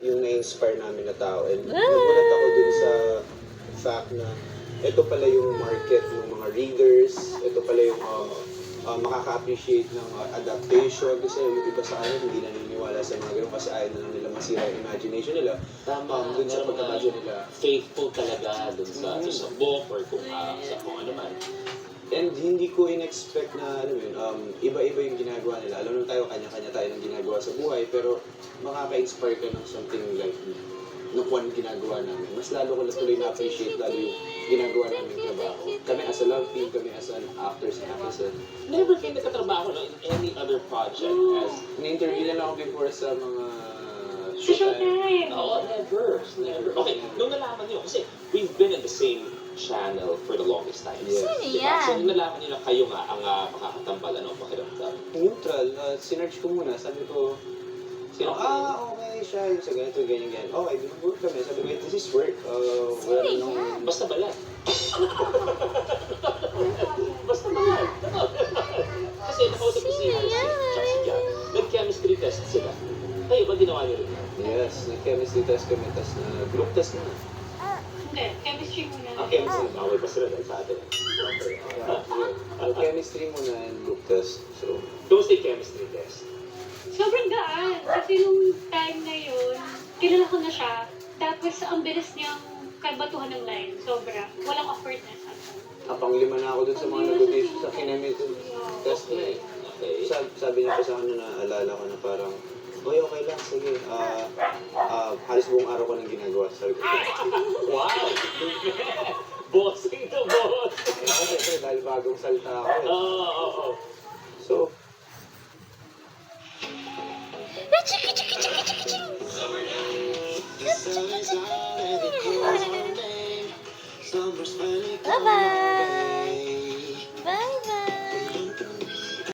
yung na-inspire namin na tao. And nagulat ako dun sa fact na ito pala yung market ng mga readers, ito pala yung makaka-appreciate ng adaptation kasi yung iba sa kanila hindi naniniwala sa mga ganun kasi ayaw na lang nila masira yung imagination nila. Tama, Dun sa pagka-imagine nila. faithful talaga dun sa book or kung sa kung ano man. And hindi ko in-expect na, ano yun, iba-iba yung ginagawa nila. Alam naman tayo, kanya-kanya tayo ng ginagawa sa buhay, pero makaka-inspire ka ng something like ng kung anong ginagawa namin. Mas lalo ko na tuloy na-appreciate lalo yung ginagawa namin trabaho. Kami as a love team, kami as an actors and actresses. Never kayo nagkatrabaho in any other project as... Na-interview na lang ako before sa mga Sa Showtime. No, never. Okay, nung nalaman niyo, kasi we've been in the same channel for the longest time. Yes. Diba? So nung nalaman niyo na kayo nga ang makakatambal, ano ang pakiramdam? Neutral, sinerch ko muna, sabi ko, okay siya, yung sa ganito, ganyan. Okay, work kami. Sabi ko, this is work. Wala nung... Basta balat. Basta balat. Kasi nakausap ko si Harry at si Jack. Nag-chemistry test sila. Kayo ba ginawa niyo rin? Yes, nag-chemistry test kami, tapos group test na. Hindi, chemistry muna. Chemistry, away pa sila dahil sa atin. Okay. Chemistry muna and group test. So, Kumusta yung chemistry test? Sobrang gaan. Kasi nung time na yun, kilala ko na siya. Tapos ang bilis niyang kabatuhan ng line. Sobra. Walang awkwardness at all. panglima na ako dun sa mga nag-audition sa kinemic test na eh. Okay. Sabi niya pa sa akin na naalala ko na parang, Oy, okay lang, sige. Halos buong araw ko nang ginagawa. Sabi ko, Wow! Bossing to boss! Siyempre, dahil bagong salta ako eh. Oo. So, Bye-bye!